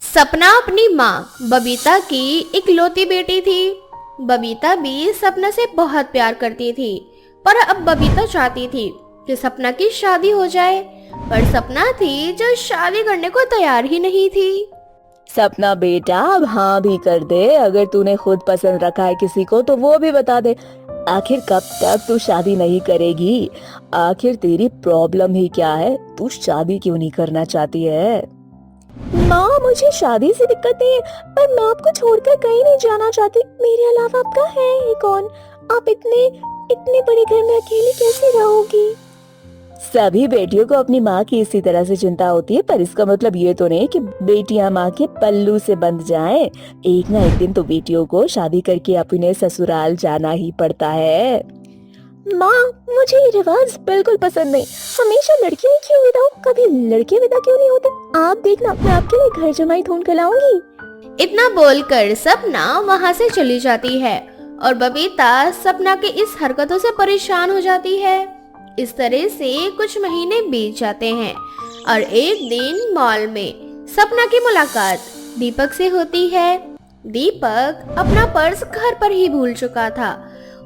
सपना अपनी माँ बबीता की इकलौती बेटी थी। बबीता भी सपना से बहुत प्यार करती थी, पर अब बबीता चाहती थी कि सपना की शादी हो जाए, पर सपना थी जो शादी करने को तैयार ही नहीं थी। सपना बेटा, अब हाँ भी कर दे। अगर तूने खुद पसंद रखा है किसी को तो वो भी बता दे। आखिर कब तक तू शादी नहीं करेगी? आखिर तेरी प्रॉब्लम ही क्या है? तू शादी क्यों नहीं करना चाहती है? माँ, मुझे शादी से दिक्कत नहीं है, पर मैं आपको छोड़कर कहीं नहीं जाना चाहती। मेरे अलावा आपका है ही कौन? आप इतने इतने बड़े घर में अकेली कैसे रहोगी? सभी बेटियों को अपनी माँ की इसी तरह से चिंता होती है, पर इसका मतलब ये तो नहीं कि बेटियां माँ के पल्लू से बंध जाएं। एक ना एक दिन तो बेटियों को शादी करके अपने ससुराल जाना ही पड़ता है। माँ, मुझे ये रिवाज बिल्कुल पसंद नहीं। हमेशा लड़कियां ही क्यों विदा हो, कभी लड़के विदा क्यों नहीं होते? आप देखना, मैं आपके लिए घर जमाई ढूंढ कर लाऊंगी। इतना बोलकर सपना वहाँ से चली जाती है और बबीता सपना के इस हरकतों से परेशान हो जाती है। इस तरह से कुछ महीने बीत जाते हैं और एक दिन मॉल में सपना की मुलाकात दीपक से होती है। दीपक अपना पर्स घर पर ही भूल चुका था।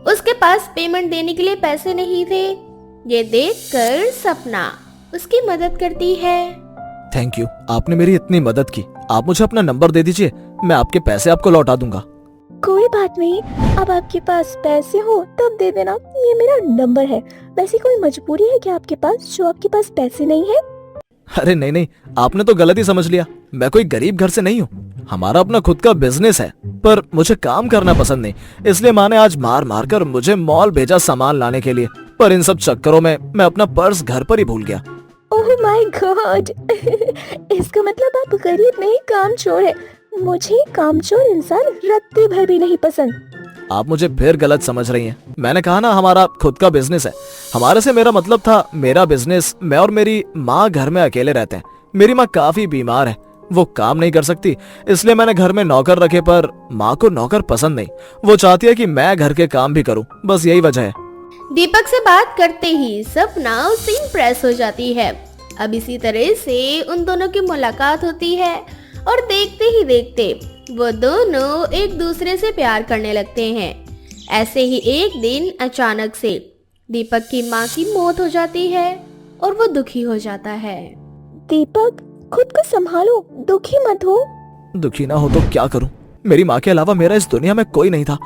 उसके पास पेमेंट देने के लिए पैसे नहीं थे। ये देखकर सपना उसकी मदद करती है। थैंक यू, आपने मेरी इतनी मदद की। आप मुझे अपना नंबर दे दीजिए, मैं आपके पैसे आपको लौटा दूंगा। कोई बात नहीं, अब आपके पास पैसे हो तब दे देना, ये मेरा नंबर है। वैसे कोई मजबूरी है क्या आपके पास जो आपके पास पैसे नहीं है? अरे नहीं नहीं, आपने तो गलत ही समझ लिया। मैं कोई गरीब घर से नहीं हूँ। हमारा अपना खुद का बिजनेस है, पर मुझे काम करना पसंद नहीं, इसलिए माँ ने आज मार मार कर मुझे मॉल भेजा सामान लाने के लिए। पर इन सब चक्करों में मैं अपना पर्स घर पर ही भूल गया। ओह माय गॉड इसका मतलब आप गरीब नहीं, कामचोर है। मुझे कामचोर इंसान रत्ती भर भी नहीं पसंद। आप मुझे फिर गलत समझ रही हैं। मैंने कहा ना, हमारा खुद का बिजनेस है। हमारे से मेरा मतलब था मेरा बिजनेस। मैं और मेरी माँ घर में अकेले रहते हैं। मेरी माँ काफी बीमार है, वो काम नहीं कर सकती, इसलिए मैंने घर में नौकर रखे। पर माँ को नौकर पसंद नहीं, वो चाहती है कि मैं घर के काम भी करूँ। बस यही वजह है। दीपक से बात करते ही सपना उससे इम्प्रेस हो जाती है। अब इसी तरह से उन दोनों की मुलाकात होती है और देखते ही देखते वो दोनों एक दूसरे से प्यार करने लगते हैं। ऐसे ही एक दिन अचानक से दीपक की माँ की मौत हो जाती है और वो दुखी हो जाता है। दीपक, खुद को संभालो, दुखी मत हो। दुखी ना हो तो क्या करूं? मेरी माँ के अलावा मेरा इस दुनिया में कोई नहीं था,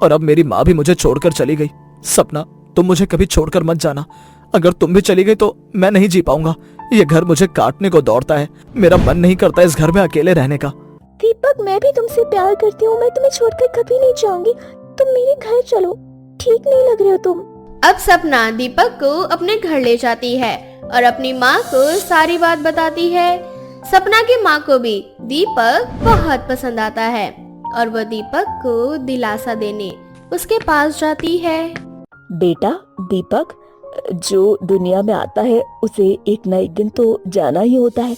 और अब मेरी माँ भी मुझे छोड़कर चली गई। सपना, तुम मुझे कभी छोड़कर मत जाना। अगर तुम भी चली गई तो मैं नहीं जी पाऊंगा। ये घर मुझे काटने को दौड़ता है। मेरा मन नहीं करता इस घर में अकेले रहने का। दीपक, मैं भी तुमसे प्यार करती हूँ। मैं तुम्हें छोड़कर कभी नहीं जाऊंगी। तुम मेरे घर चलो, ठीक नहीं लग रहे हो तुम। अब सपना दीपक को अपने घर ले जाती है और अपनी माँ को सारी बात बताती है। सपना की माँ को भी दीपक बहुत पसंद आता है और वो दीपक को दिलासा देने उसके पास जाती है। बेटा दीपक, जो दुनिया में आता है उसे एक न एक दिन तो जाना ही होता है।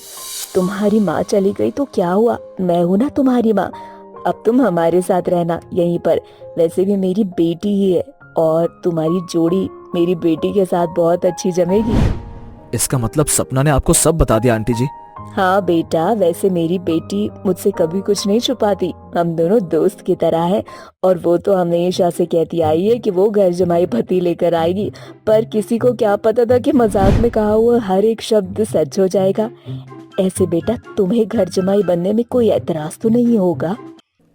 तुम्हारी माँ चली गई तो क्या हुआ, मैं हूँ ना तुम्हारी माँ। अब तुम हमारे साथ रहना यहीं पर। वैसे भी मेरी बेटी ही है और तुम्हारी जोड़ी मेरी बेटी के साथ बहुत अच्छी जमेगी। इसका मतलब सपना ने आपको सब बता दिया आंटी जी? हाँ बेटा, वैसे मेरी बेटी मुझसे कभी कुछ नहीं छुपाती। हम दोनों दोस्त की तरह हैं और वो तो हमेशा से कहती आई है कि वो घर जमाई पति लेकर आएगी। पर किसी को क्या पता था कि मजाक में कहा हुआ हर एक शब्द सच हो जाएगा। ऐसे बेटा, तुम्हें घर जमाई बनने में कोई एतराज तो नहीं होगा?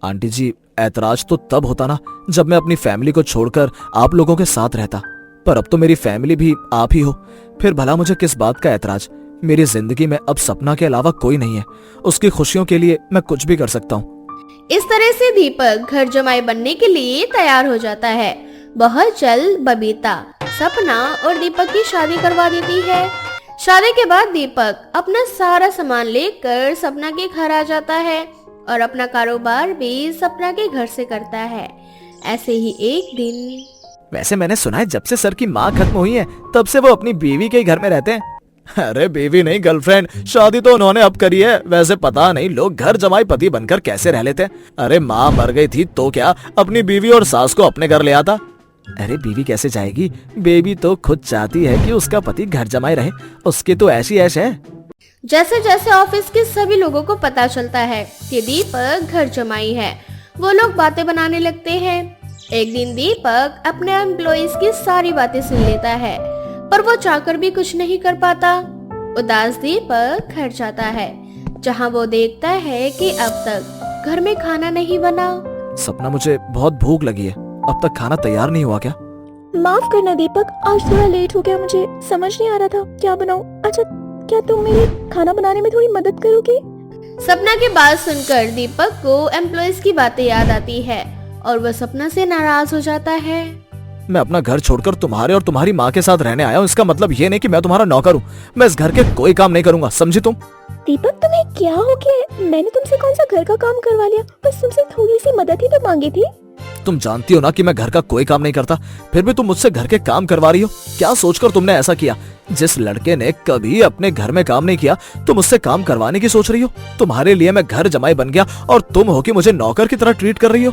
आंटी जी, ऐतराज तो तब होता ना जब मैं अपनी फैमिली को छोड़कर आप लोगों के साथ रहता, पर अब तो मेरी फैमिली भी आप ही हो। फिर भला मुझे किस बात का ऐतराज? मेरी जिंदगी में अब सपना के अलावा कोई नहीं है। उसकी खुशियों के लिए मैं कुछ भी कर सकता हूँ। इस तरह से दीपक घर जमाई बनने के लिए तैयार हो जाता है। बहुत जल्द बबीता सपना और दीपक की शादी करवा देती है। शादी के बाद दीपक अपना सारा सामान लेकर सपना के घर आ जाता है और अपना कारोबार भी सपना के घर से करता है। ऐसे ही एक दिन, वैसे मैंने सुना है जब से सर की माँ खत्म हुई है तब से वो अपनी बीवी के घर में रहते हैं। अरे बीवी नहीं, गर्लफ्रेंड। शादी तो उन्होंने अब करी है। वैसे पता नहीं लोग घर जमाई पति बनकर कैसे रह लेते हैं। अरे माँ मर गई थी तो क्या अपनी बीवी और सास को अपने घर ले आता? अरे बीवी कैसे जाएगी? बेबी तो खुद चाहती है कि उसका पति घर जमाई रहे। उसकी तो ऐसी ऐश है। जैसे जैसे ऑफिस के सभी लोगों को पता चलता है कि दीपक घर जमाई है, वो लोग बातें बनाने लगते हैं। एक दिन दीपक अपने एम्प्लॉइज की सारी बातें सुन लेता है, पर वो चाहकर भी कुछ नहीं कर पाता। उदास दीपक घर जाता है, जहाँ वो देखता है कि अब तक घर में खाना नहीं बना। सपना, मुझे बहुत भूख लगी है, अब तक खाना तैयार नहीं हुआ क्या? माफ करना दीपक, आज थोड़ा लेट हो गया, मुझे समझ नहीं आ रहा था क्या बनाऊं। अच्छा, क्या तुम मेरी खाना बनाने में थोड़ी मदद करोगे? सपना की बात सुनकर दीपक को एम्प्लॉइज की बातें याद आती है और वह सपना से नाराज हो जाता है। मैं अपना घर छोड़कर तुम्हारे और तुम्हारी माँ के साथ रहने आया हूँ, इसका मतलब ये नहीं कि मैं तुम्हारा नौकर हूँ। मैं इस घर के कोई काम नहीं करूंगा, समझी तुम? दीपक, तुम्हें क्या हो गया? मैंने तुमसे कौन सा घर का काम करवा लिया, बस तुमसे थोड़ी सी मदद ही तो मांगी थी। तुम जानती हो ना कि मैं घर का कोई काम नहीं करता, फिर भी तुम मुझसे घर के काम करवा रही हो। क्या सोचकर तुमने ऐसा किया? जिस लड़के ने कभी अपने घर में काम नहीं किया, तुम उससे काम करवाने की सोच रही हो। तुम्हारे लिए मैं घर जमाई बन गया और तुम हो कि मुझे नौकर की तरह ट्रीट कर रही हो।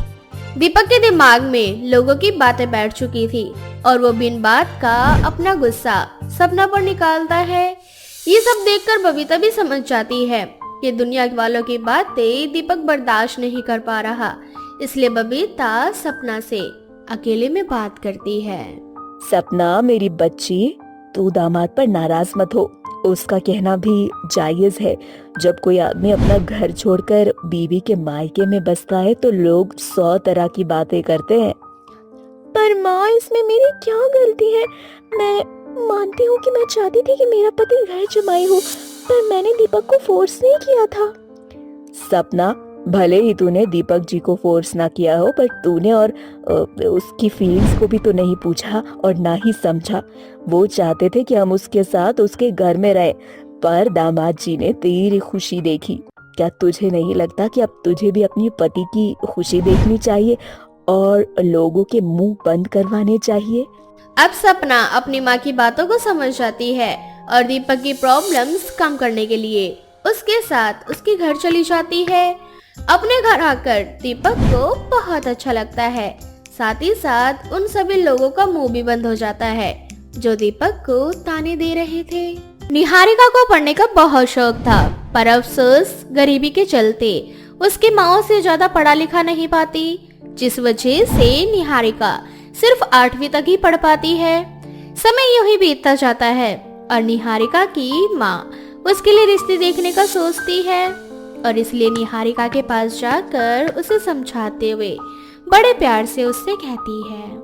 दीपक के दिमाग में लोगों की बातें बैठ चुकी थी और वो बिन बात का अपना गुस्सा सपना पर निकालता है। ये सब देखकर बबीता भी समझ जाती है कि दुनिया वालों की बातें दीपक बर्दाश्त नहीं कर पा रहा, इसलिए बबीता सपना से अकेले में बात करती है। सपना, मेरी बच्ची, तू दामाद पर नाराज मत हो, उसका कहना भी जायज है। जब कोई आदमी अपना घर छोड़कर बीवी के मायके में बसता है तो लोग 100 तरह की बातें करते हैं। पर माँ, इसमें मेरी क्या गलती है? मैं मानती हूँ कि मैं चाहती थी कि मेरा पति घर जमाई हो, पर मैंने दीपक को फोर्स नहीं किया था। सपना, भले ही तूने दीपक जी को फोर्स ना किया हो, पर तूने और उसकी फीलिंग्स को भी तो नहीं पूछा और ना ही समझा। वो चाहते थे कि हम उसके साथ उसके घर में रहे, पर दामाद जी ने तेरी खुशी देखी। क्या तुझे नहीं लगता कि अब तुझे भी अपनी पति की खुशी देखनी चाहिए और लोगों के मुंह बंद करवाने चाहिए? अब सपना अपनी माँ की बातों को समझ जाती है और दीपक की प्रॉब्लम्स कम करने के लिए उसके साथ उसके घर चली जाती है। अपने घर आकर दीपक को बहुत अच्छा लगता है, साथ ही साथ उन सभी लोगों का मुंह भी बंद हो जाता है जो दीपक को ताने दे रहे थे। निहारिका को पढ़ने का बहुत शौक था, पर अफसोस गरीबी के चलते उसकी माँ से ज्यादा पढ़ा लिखा नहीं पाती, जिस वजह से निहारिका सिर्फ 8वीं तक ही पढ़ पाती है। समय यूं ही बीतता जाता है और निहारिका की माँ उसके लिए रिश्ते देखने का सोचती है और इसलिए निहारिका के पास जाकर उसे समझाते हुए बड़े प्यार से उससे कहती है।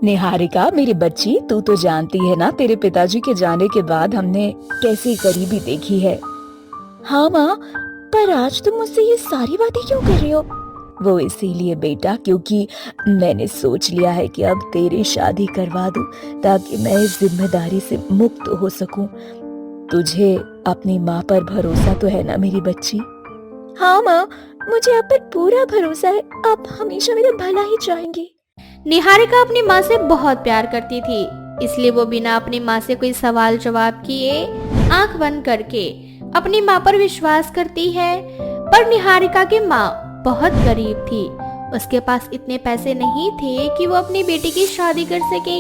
निहारिका, मेरी बच्ची, तू तो जानती है ना, तेरे पिताजी के जाने के बाद हमने कैसी गरीबी देखी है। हाँ माँ, पर आज तुम मुझसे ये सारी बातें क्यों कर रही हो? वो इसीलिए बेटा, क्योंकि मैंने सोच लिया है कि अब तेरी शादी करवा दूं ताकि मैं इस जिम्मेदारी से मुक्त हो सकूं। तुझे अपनी माँ पर भरोसा तो है ना मेरी बच्ची? हाँ माँ, मुझे आप पर पूरा भरोसा है, आप हमेशा मेरा भला ही चाहेंगी। निहारिका अपनी माँ से बहुत प्यार करती थी, इसलिए वो बिना अपनी माँ से कोई सवाल जवाब किए आंख बंद करके अपनी माँ पर विश्वास करती है। पर निहारिका की माँ बहुत गरीब थी, उसके पास इतने पैसे नहीं थे कि वो अपनी बेटी की शादी कर सके।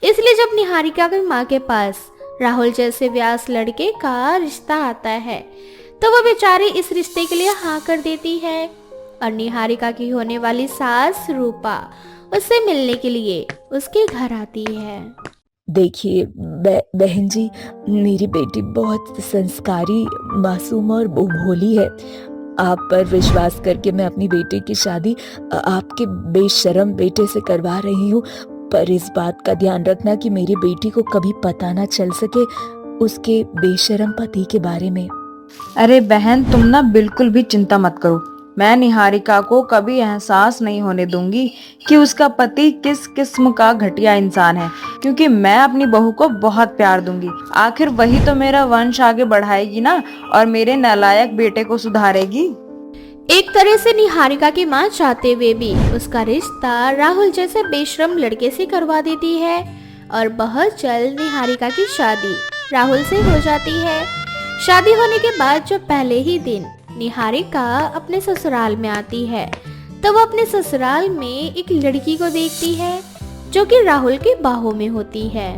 इसलिए जब निहारिका की माँ के पास राहुल जैसे व्यास लड़के का रिश्ता आता है तो वो बेचारी इस रिश्ते के लिए हाँ कर देती है और निहारिका की होने वाली सास रूपा उससे मिलने के लिए उसके घर आती है। देखिए बहन जी, मेरी बेटी बहुत संस्कारी, मासूम और भोली है। आप पर विश्वास करके मैं अपनी बेटे की शादी आपके बेशर्म बेटे से करवा रही हूँ, पर इस बात का ध्यान रखना कि मेरी बेटी को कभी पता ना चल सके उसके बेशर्म पति के बारे में। अरे बहन, तुम ना बिल्कुल भी चिंता मत करो। मैं निहारिका को कभी एहसास नहीं होने दूंगी कि उसका पति किस किस्म का घटिया इंसान है, क्योंकि मैं अपनी बहू को बहुत प्यार दूंगी। आखिर वही तो मेरा वंश आगे बढ़ाएगी ना, और मेरे नालायक बेटे को सुधारेगी। एक तरह से निहारिका की माँ चाहते हुए भी उसका रिश्ता राहुल जैसे बेशर्म लड़के से करवा देती है और बहुत जल्द निहारिका की शादी राहुल से हो जाती है। शादी होने के बाद जो पहले ही दिन निहारिका अपने ससुराल में आती है तो वो अपने ससुराल में एक लड़की को देखती है जो कि राहुल की बाहों में होती है।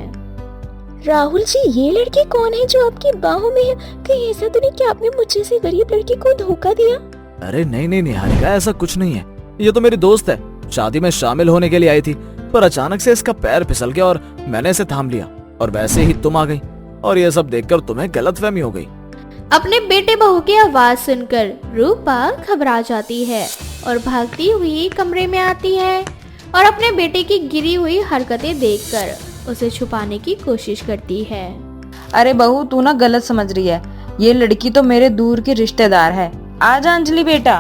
राहुल जी, ये लड़की कौन है जो आपकी बाहों में है? कहीं ऐसा तो नहीं कि आपने मुझे से गरीब लड़की को धोखा दिया? अरे नहीं नहीं निहारिका, ऐसा कुछ नहीं है। ये तो मेरी दोस्त है, शादी में शामिल होने के लिए आई थी, पर अचानक से इसका पैर फिसल गया और मैंने इसे थाम लिया, और वैसे ही तुम आ गई, और ये सब देखकर तुम्हें गलतफहमी हो गई। अपने बेटे बहू की आवाज सुनकर रूपा घबरा जाती है और भागती हुई कमरे में आती है और अपने बेटे की गिरी हुई हरकतें देखकर उसे छुपाने की कोशिश करती है। अरे बहू, तू ना गलत समझ रही है। ये लड़की तो मेरे दूर की रिश्तेदार है। आजा अंजलि बेटा।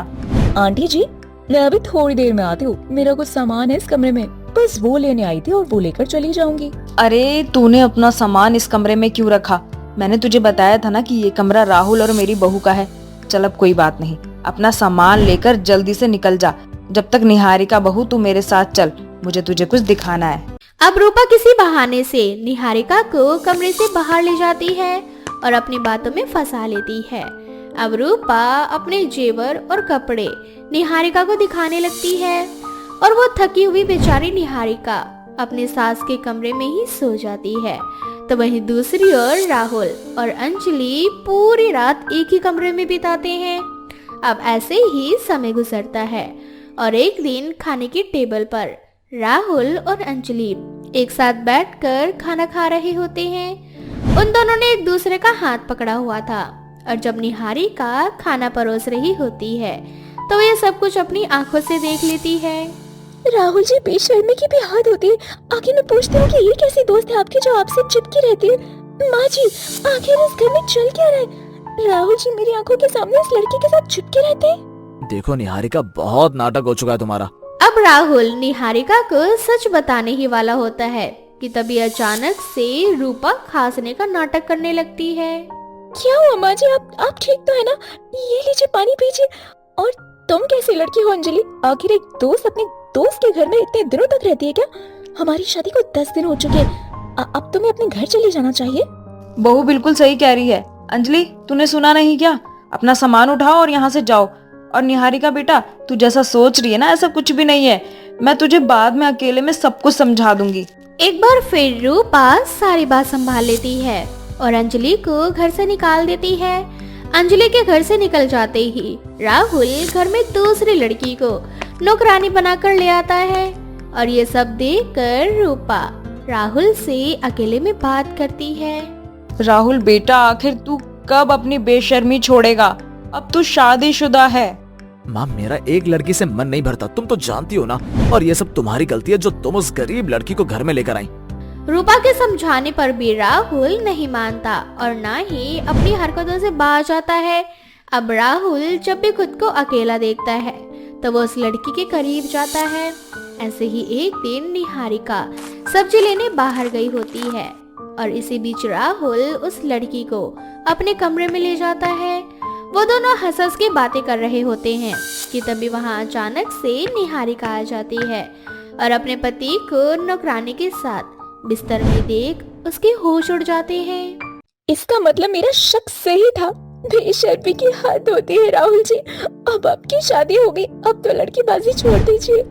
आंटी जी, मैं अभी थोड़ी देर में आती हूँ। मेरा कुछ सामान है इस कमरे में, बस वो लेने आई थी और वो लेकर चली जाऊंगी। अरे तूने अपना सामान इस कमरे में क्यों रखा? मैंने तुझे बताया था ना कि ये कमरा राहुल और मेरी बहू का है। चल अब कोई बात नहीं, अपना सामान लेकर जल्दी से निकल जा। जब तक निहारिका बहू तू मेरे साथ चल, मुझे तुझे कुछ दिखाना है। अब रूपा किसी बहाने से निहारिका को कमरे से बाहर ले जाती है और अपनी बातों में फंसा लेती है। अब रूपा अपने जेवर और कपड़े निहारिका को दिखाने लगती है और वो थकी हुई बेचारी निहारिका अपने सास के कमरे में ही सो जाती है। तो वहीं दूसरी ओर राहुल और अंजलि पूरी रात एक ही कमरे में बिताते हैं। अब ऐसे ही समय गुजरता है और एक दिन खाने की टेबल पर राहुल और अंजलि एक साथ बैठकर खाना खा रहे होते हैं। उन दोनों ने एक दूसरे का हाथ पकड़ा हुआ था और जब निहारिका खाना परोस रही होती है तो ये सब कुछ अपनी आंखों से देख लेती है। राहुल जी, बेशर्मी की भी हद होती है। आखिर मैं पूछती हूँ कि ये कैसी दोस्त है आपकी जो आपसे चिपकी रहती है? माँ जी, आखिर इस घर में चल क्या रहा है? राहुल जी मेरी आंखों के सामने इस लड़की के साथ चिपके रहते हैं। देखो निहारिका, बहुत नाटक हो चुका है तुम्हारा। अब राहुल निहारिका को सच बताने ही वाला होता है कि तभी अचानक से रूपा खांसने का नाटक करने लगती है। क्या हुआ माँ जी? आप ठीक तो है ना? ये लीजिए पानी पीजिए। और तुम कैसी लड़की हो अंजलि? आखिर एक दोस्त अपने दोस्त के घर में इतने दिनों तक रहती है क्या? हमारी शादी को 10 दिन हो चुके हैं। अब तुम्हें अपने घर चले जाना चाहिए। बहू बिल्कुल सही कह रही है। अंजलि, तूने सुना नहीं क्या? अपना सामान उठाओ और यहाँ से जाओ। और निहारिका बेटा, तू जैसा सोच रही है ना, ऐसा कुछ भी नहीं है। मैं तुझे बाद में अकेले में सब कुछ समझा दूंगी। एक बार फिर रूपा सारी बात संभाल लेती है और अंजलि को घर से निकाल देती है। अंजलि के घर से निकल जाते ही राहुल घर में दूसरी लड़की को नौकरानी बनाकर ले आता है और ये सब देखकर रूपा राहुल से अकेले में बात करती है। राहुल बेटा, आखिर तू कब अपनी बेशर्मी छोड़ेगा? अब तू शादीशुदा है। माँ, मेरा एक लड़की से मन नहीं भरता, तुम तो जानती हो ना। और ये सब तुम्हारी गलती है जो तुम उस गरीब लड़की को घर में लेकर आई। रूपा के समझाने पर भी राहुल नहीं मानता और ना ही अपनी हरकतों से बाज आता है। अब राहुल जब भी खुद को अकेला देखता है तो वो उस लड़की के करीब जाता है। ऐसे ही एक दिन निहारिका सब्जी लेने बाहर गई होती है और इसी बीच राहुल उस लड़की को अपने कमरे में ले जाता है। वो दोनों हंस-हंस के बातें कर रहे होते हैं कि तभी वहाँ अचानक से निहारिका आ जाती है और अपने पति को नौकरानी के साथ बिस्तर में देख उसके होश उड़ जाते हैं। इसका मतलब मेरा शक सही था। बेशर्मी की हद होती है राहुल जी। अब आपकी शादी हो गई, अब तो लड़कीबाजी छोड़ दीजिए।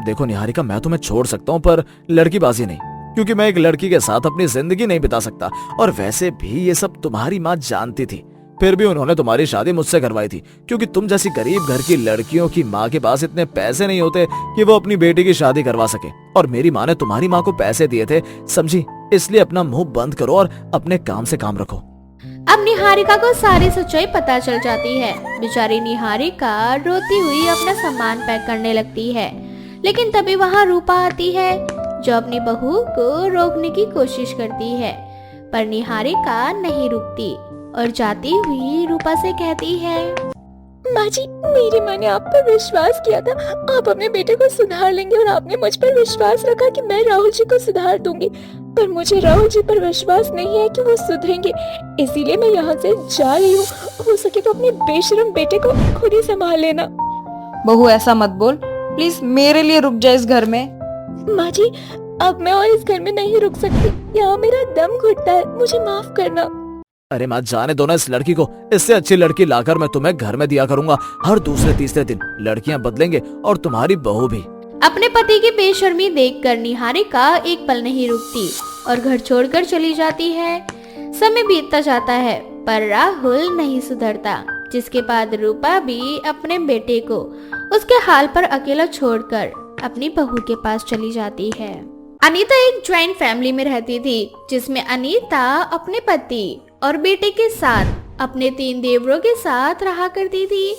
देखो निहारिका, मैं तुम्हें छोड़ सकता हूँ पर लड़कीबाजी नहीं, क्योंकि मैं एक लड़की के साथ अपनी जिंदगी नहीं बिता सकता। और वैसे भी ये सब तुम्हारी माँ जानती थी, फिर भी उन्होंने तुम्हारी शादी मुझसे करवाई थी, क्योंकि तुम जैसी गरीब घर की लड़कियों की माँ के पास इतने पैसे नहीं होते कि वो अपनी बेटी की शादी करवा सके। और मेरी माँ ने तुम्हारी माँ को पैसे दिए थे, समझी? इसलिए अपना मुंह बंद करो और अपने काम से काम रखो। अब निहारिका को सारी सच्चाई पता चल जाती है। बेचारी निहारिका रोती हुई अपना सामान पैक करने लगती है, लेकिन तभी वहाँ रूपा आती है जो अपनी बहू को रोकने की कोशिश करती है, पर निहारिका नहीं रुकती और जाती हुई रूपा से कहती है, माँ जी, मेरी माँ ने आप पर विश्वास किया था। आप अपने बेटे को सुधार लेंगे और आपने मुझ पर विश्वास रखा कि मैं राहुल जी को सुधार दूंगी, पर मुझे राहुल जी पर विश्वास नहीं है कि वो सुधरेंगे। इसीलिए मैं यहाँ से जा रही हूँ। हो सके तो अपने बेशरम बेटे को खुद ही संभाल लेना। बहू ऐसा मत बोल, प्लीज मेरे लिए रुक जा इस घर में। माँ जी, अब मैं और इस घर में नहीं रुक सकती। यहाँ मेरा दम घुटता है, मुझे माफ करना। अरे माँ, जाने दो ना इस लड़की को। इससे अच्छी लड़की लाकर मैं तुम्हें घर में दिया करूंगा। हर दूसरे तीसरे दिन लड़कियां बदलेंगे और तुम्हारी बहू भी। अपने पति की बेशर्मी देखकर निहारिका एक पल नहीं रुकती और घर छोड़कर चली जाती है। समय बीतता जाता है पर राहुल नहीं सुधरता, जिसके बाद रूपा भी अपने बेटे को उसके हाल पर अकेला छोड़कर अपनी बहू के पास चली जाती है। अनीता एक ज्वाइंट फैमिली में रहती थी, जिसमें अनीता अपने पति और बेटे के साथ अपने 3 देवरों के साथ रहा करती थी।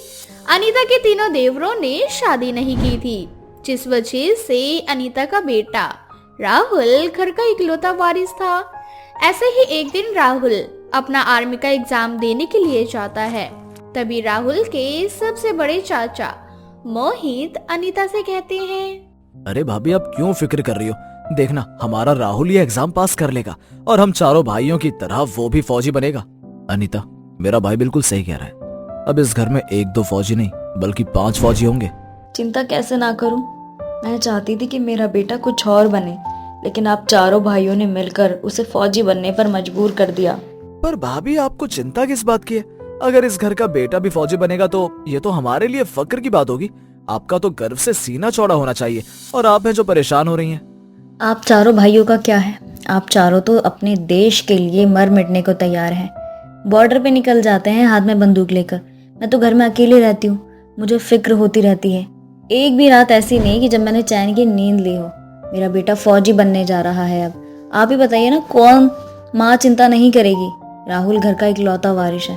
अनीता के तीनों देवरों ने शादी नहीं की थी, जिस वजह से अनीता का बेटा राहुल घर का इकलौता वारिस था। ऐसे ही एक दिन राहुल अपना आर्मी का एग्जाम देने के लिए जाता है। तभी राहुल के सबसे बड़े चाचा मोहित अनीता से कहते हैं, अरे भाभी आप क्यों फिक्र कर रही हो, देखना हमारा राहुल ये एग्जाम पास कर लेगा और हम चारों भाइयों की तरह वो भी फौजी बनेगा। अनीता, मेरा भाई बिल्कुल सही कह रहा है। अब इस घर में 1-2 फौजी नहीं बल्कि 5 फौजी होंगे। चिंता कैसे ना करूं? मैं चाहती थी कि मेरा बेटा कुछ और बने, लेकिन आप चारों भाइयों ने मिलकर उसे फौजी बनने पर मजबूर कर दिया। पर भाभी आपको चिंता किस बात की है? अगर इस घर का बेटा भी फौजी बनेगा तो ये तो हमारे लिए फक्र की बात होगी। आपका तो गर्व से सीना चौड़ा होना चाहिए और आप हैं जो परेशान हो रही हैं। आप चारों भाइयों का क्या है? आप चारों तो अपने देश के लिए मर मिटने को तैयार हैं। बॉर्डर पे निकल जाते हैं हाथ में बंदूक लेकर। मैं तो घर में अकेली रहती हूँ, मुझे फिक्र होती रहती है। एक भी रात ऐसी नहीं कि जब मैंने चैन की नींद ली हो। मेरा बेटा फौजी बनने जा रहा है। अब आप ही बताइए ना, कौन माँ चिंता नहीं करेगी? राहुल घर का इकलौता वारिस है,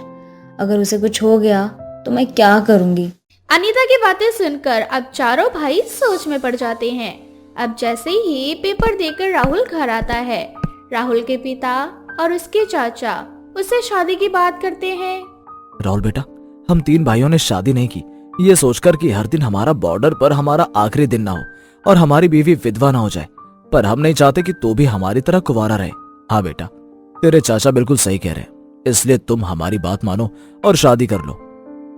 अगर उसे कुछ हो गया तो मैं क्या करूंगी? अनीता की बातें सुनकर अब चारों भाई सोच में पड़ जाते हैं। अब जैसे ही पेपर देकर राहुल घर आता है, राहुल के पिता और उसके चाचा उससे शादी की बात करते हैं। राहुल बेटा, हम 3 भाइयों ने शादी नहीं की ये सोचकर कि हर दिन हमारा बॉर्डर पर हमारा आखिरी दिन ना हो और हमारी बीवी विधवा ना हो जाए, पर हम नहीं चाहते कि तू भी हमारी तरह कुंवारा रहे। हाँ बेटा, तेरे चाचा बिल्कुल सही कह रहे हैं, इसलिए तुम हमारी बात मानो और शादी कर लो।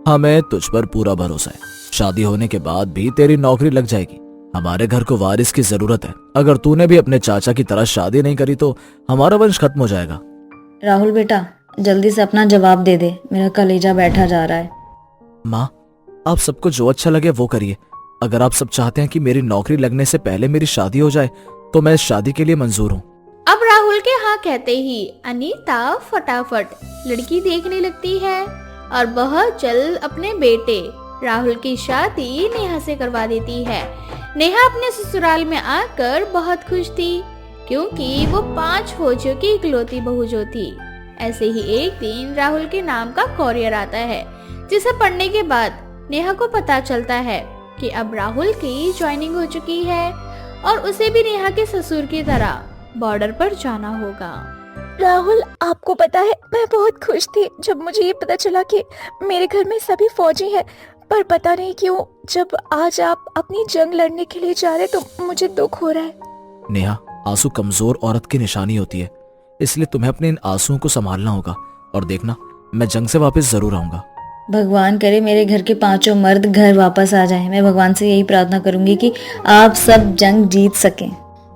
हमें तुझ पर पूरा भरोसा है। शादी होने के बाद भी तेरी नौकरी लग जाएगी। हमारे घर को वारिस की जरूरत है। अगर तूने भी अपने चाचा की तरह शादी नहीं करी तो हमारा वंश खत्म हो जाएगा। राहुल बेटा, जल्दी से अपना जवाब दे दे, मेरा कलेजा बैठा जा रहा है। माँ, आप सबको जो अच्छा लगे वो करिए। अगर आप सब चाहते हैं कि मेरी नौकरी लगने से पहले मेरी शादी हो जाए तो मैं इस शादी के लिए मंजूर हूँ। अब राहुल के हाँ कहते ही अनीता फटाफट लड़की देखने लगती है और बहुत जल्द अपने बेटे राहुल की शादी नेहा से करवा देती है। नेहा अपने ससुराल में आकर बहुत खुश थी, क्योंकि वो 5 फौजियों की इकलौती बहू जो थी। ऐसे ही एक दिन राहुल के नाम का कॉरियर आता है, जिसे पढ़ने के बाद नेहा को पता चलता है कि अब राहुल की ज्वाइनिंग हो चुकी है और उसे भी नेहा के ससुर की तरह बॉर्डर पर जाना होगा। राहुल, आपको पता है मैं बहुत खुश थी जब मुझे ये पता चला कि मेरे घर में सभी फौजी हैं, पर पता नहीं क्यों जब आज आप अपनी जंग लड़ने के लिए जा रहे तो मुझे दुख हो रहा है। नेहा, आंसू कमजोर औरत की निशानी होती है, इसलिए तुम्हें अपने इन आंसुओं को संभालना होगा। और देखना, मैं जंग से वापस जरूर आऊंगा। भगवान करे मेरे घर के 5 मर्द घर वापस आ जाएं। मैं भगवान से यही प्रार्थना करूंगी कि आप सब जंग जीत सकें।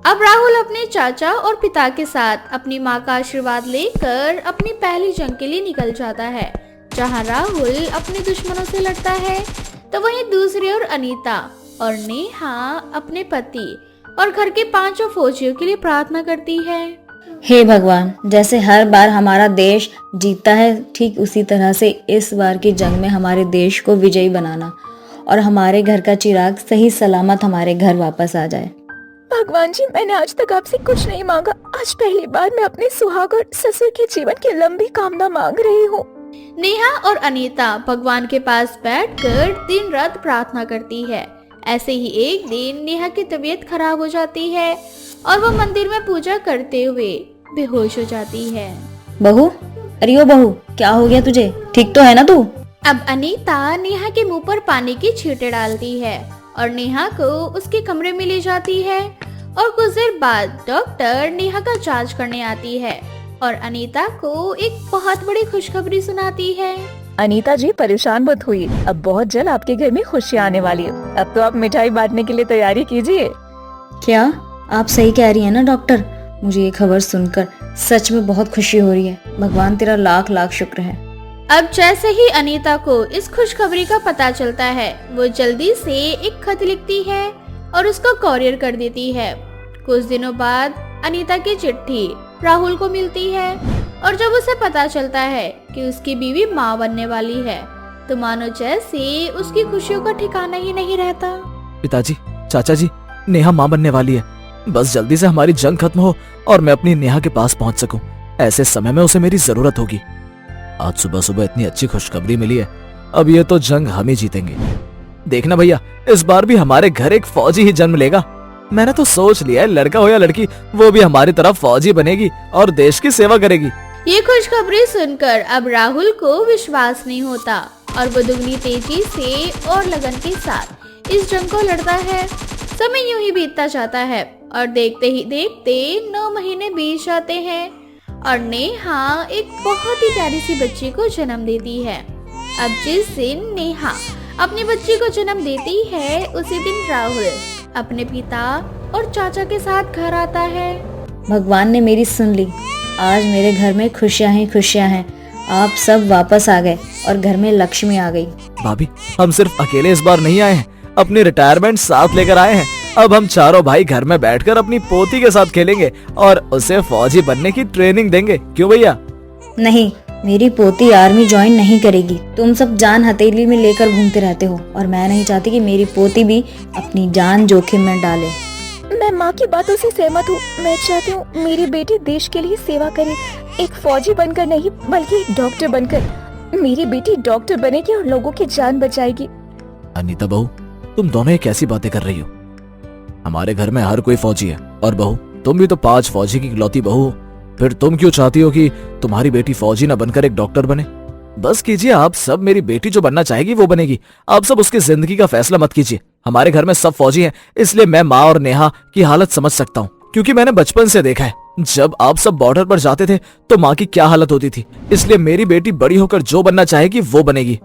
अब राहुल अपने चाचा और पिता के साथ अपनी माँ का आशीर्वाद लेकर अपनी पहली जंग के लिए निकल जाता है, जहाँ राहुल अपने दुश्मनों से लड़ता है, तो वहीं दूसरी ओर अनीता और नेहा अपने पति और घर के 5 फौजियों के लिए प्रार्थना करती है। हे भगवान, जैसे हर बार हमारा देश जीतता है, ठीक उसी तरह से इस बार की जंग में हमारे देश को विजयी बनाना और हमारे घर का चिराग सही सलामत हमारे घर वापस आ जाए। भगवान जी, मैंने आज तक आपसे कुछ नहीं मांगा। आज पहली बार मैं अपने सुहाग और ससुर के जीवन की लंबी कामना मांग रही हूँ। नेहा और अनीता भगवान के पास बैठकर दिन रात प्रार्थना करती है। ऐसे ही एक दिन नेहा की तबीयत खराब हो जाती है और वो मंदिर में पूजा करते हुए बेहोश हो जाती है। बहू, अरे ओ बहू, क्या हो गया तुझे? ठीक तो है ना तू? अब अनीता नेहा के मुंह पर पानी की छींटे डालती है और नेहा को उसके कमरे में ले जाती है और कुछ देर बाद डॉक्टर नेहा का जांच करने आती है और अनीता को एक बहुत बड़ी खुशखबरी सुनाती है। अनीता जी, परेशान मत हुई, अब बहुत जल्द आपके घर में खुशियाँ आने वाली है। अब तो आप मिठाई बांटने के लिए तैयारी कीजिए। क्या आप सही कह रही है ना डॉक्टर? मुझे ये खबर सुनकर सच में बहुत खुशी हो रही है। भगवान तेरा लाख लाख शुक्र है। अब जैसे ही अनीता को इस खुशखबरी का पता चलता है, वो जल्दी से एक खत लिखती है और उसको कोरियर कर देती है। कुछ दिनों बाद अनीता की चिट्ठी राहुल को मिलती है और जब उसे पता चलता है कि उसकी बीवी माँ बनने वाली है तो मानो जैसे उसकी खुशियों का ठिकाना ही नहीं रहता। पिताजी, चाचा जी, नेहा माँ बनने वाली है। बस जल्दी से हमारी जंग खत्म हो और मैं अपनी नेहा के पास पहुंच सकूं। ऐसे समय में उसे मेरी जरूरत होगी। आज सुबह सुबह इतनी अच्छी खुशखबरी मिली है, अब ये तो जंग हम ही जीतेंगे। देखना भैया, इस बार भी हमारे घर एक फौजी ही जन्म लेगा। मैंने तो सोच लिया है, लड़का हो या लड़की, वो भी हमारी तरह फौजी बनेगी और देश की सेवा करेगी। ये खुशखबरी सुनकर अब राहुल को विश्वास नहीं होता और वो दुगनी तेजी से और लगन के साथ इस जंग को लड़ता है। समय यूं ही बीतता जाता है और देखते ही देखते 9 महीने बीत जाते हैं और नेहा एक बहुत ही प्यारी सी बच्ची को जन्म देती है। अब जिस दिन नेहा अपनी बच्ची को जन्म देती है उसी दिन राहुल अपने पिता और चाचा के साथ घर आता है। भगवान ने मेरी सुन ली। आज मेरे घर में खुशियां ही खुशियां हैं। आप सब वापस आ गए और घर में लक्ष्मी आ गई। भाभी, हम सिर्फ अकेले इस बार नहीं आए हैं, अपनी रिटायरमेंट साथ लेकर आए हैं। अब हम चारों भाई घर में बैठकर अपनी पोती के साथ खेलेंगे और उसे फौजी बनने की ट्रेनिंग देंगे। क्यों भैया? नहीं, मेरी पोती आर्मी ज्वाइन नहीं करेगी। तुम सब जान हथेली में लेकर घूमते रहते हो और मैं नहीं चाहती कि मेरी पोती भी अपनी जान जोखिम में डाले। मैं माँ की बातों से सहमत हूँ। मैं चाहती हूँ मेरी बेटी देश के लिए सेवा करे, एक फौजी बनकर नहीं बल्कि एक डॉक्टर बनकर। मेरी बेटी डॉक्टर बनेगी और लोगों की जान बचाएगी। अनीता बहू, तुम दोनों ये कैसी बातें कर रही हो? हमारे घर में हर कोई फौजी है और बहू तुम भी तो 5 फौजी की इकलौती बहू हो। फिर तुम क्यों चाहती हो कि तुम्हारी बेटी फौजी न बनकर एक डॉक्टर बने? बस कीजिए आप सब, मेरी बेटी जो बनना चाहेगी वो बनेगी। आप सब उसकी जिंदगी का फैसला मत कीजिए। हमारे घर में सब फौजी हैं, इसलिए मैं माँ और नेहा की हालत समझ सकता हूँ, क्योंकि मैंने बचपन से देखा है जब आप सब बॉर्डर पर जाते थे तो माँ की क्या हालत होती थी। इसलिए मेरी बेटी बड़ी होकर जो बनना चाहेगी वो बनेगी।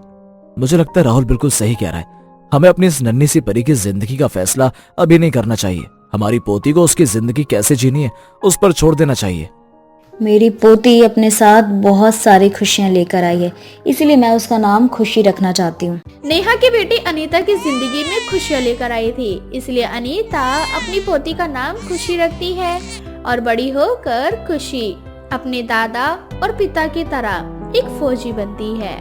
मुझे लगता है राहुल बिल्कुल सही कह रहा है। हमें अपनी इस नन्ही सी परी की जिंदगी का फैसला अभी नहीं करना चाहिए। हमारी पोती को उसकी जिंदगी कैसे जीनी है उस पर छोड़ देना चाहिए। मेरी पोती अपने साथ बहुत सारी खुशियां लेकर आई है, इसीलिए मैं उसका नाम खुशी रखना चाहती हूँ। नेहा की बेटी अनीता की जिंदगी में खुशियां लेकर आई थी, इसलिए अनीता अपनी पोती का नाम खुशी रखती है और बड़ी होकर खुशी अपने दादा और पिता की तरह एक फौजी बनती है।